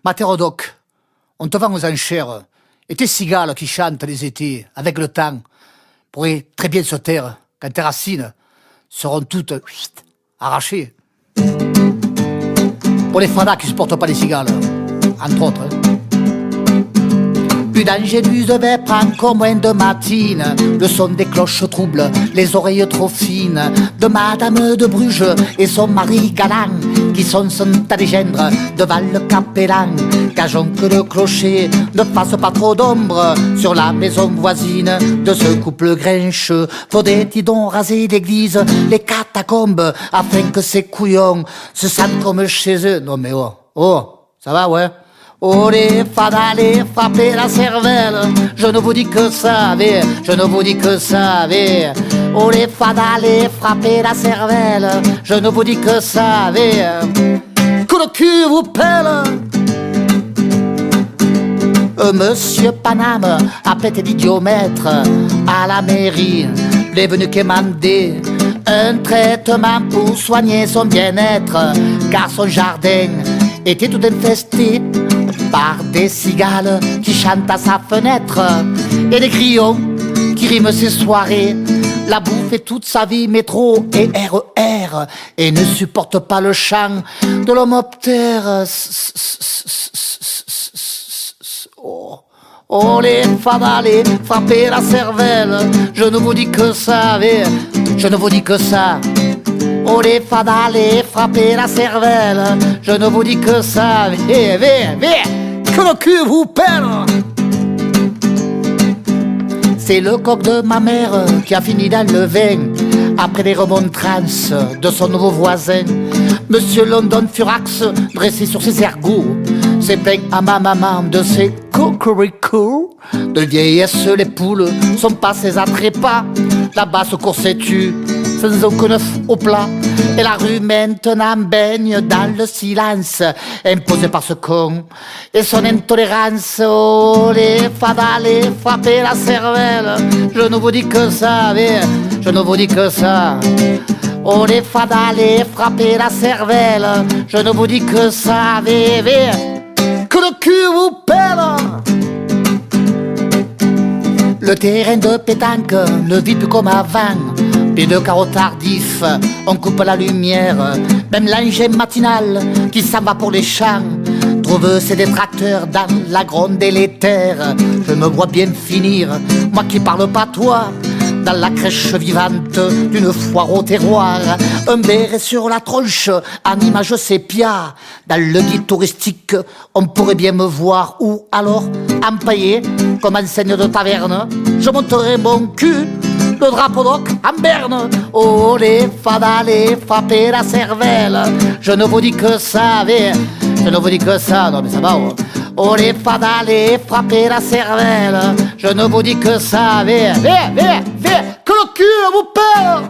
Matérodoc, on te vend aux enchères, et tes cigales qui chantent les étés, avec le temps, pourraient très bien se taire quand tes racines seront toutes arrachées. Pour les fadas qui supportent pas les cigales, entre autres. Une angéleuse vêpre encore moins de matine. Le son des cloches trouble les oreilles trop fines de Madame de Bruges et son mari galant qui sont à des gendres devant le capellan. Gageons que le clocher ne fasse pas trop d'ombre sur la maison voisine de ce couple grincheux. Faudrait-il donc raser l'église, les catacombes, afin que ces couillons se sentent comme chez eux? Non mais ça va, ouais? Oh les fadas, les frapper la cervelle, je ne vous dis que ça, je ne vous dis que ça, oh les fadas, les frapper la cervelle, je ne vous dis que ça, que le cul vous pèle. Monsieur Paname a pété d'idiomètre à la mairie, il est venu quémander un traitement pour soigner son bien-être, car son jardin était tout infesté par des cigales qui chantent à sa fenêtre et des grillons qui riment ses soirées. La bouffe est toute sa vie métro et RER et ne supporte pas le chant de l'homoptère. Oh les fadas, les frapper la cervelle, je ne vous dis que ça, je ne vous dis que ça. Oh les fadas, les frapper la cervelle, je ne vous dis que ça, que le cul vous pèle. C'est le coq de ma mère qui a fini dans le vin après des remontrances de son nouveau voisin. Monsieur London Furax, dressé sur ses ergots, s'est plaint à ma maman de ses cocoricots. De vieillesse, les poules sont passées à trépas. Là-bas se courset-tu sans aucun œuf au plat. Et la rue maintenant baigne dans le silence imposé par ce con et son intolérance. Oh les fadas, les frapper la cervelle, je ne vous dis que ça, je ne vous dis que ça. Oh les fadas, les frapper la cervelle, je ne vous dis que ça, que le cul vous pèle. Le terrain de pétanque ne vit plus comme avant. Puis de carreaux tardifs, on coupe la lumière. Même l'engin matinal qui s'en va pour les champs trouve ses détracteurs dans la gronde délétère. Je me vois bien finir, moi qui parle pas toi, dans la crèche vivante d'une foire au terroir. Un béret sur la tronche, en image sépia. Dans le guide touristique, on pourrait bien me voir. Ou alors, empaillé, comme enseigne de taverne, je monterai mon cul, le drapeau d'oc en berne. Oh les fadas, les frapper la cervelle, je ne vous dis que ça, je ne vous dis que ça, non mais ça va. Oh les fadas, les frapper la cervelle, je ne vous dis que ça, que le cul vous pèle.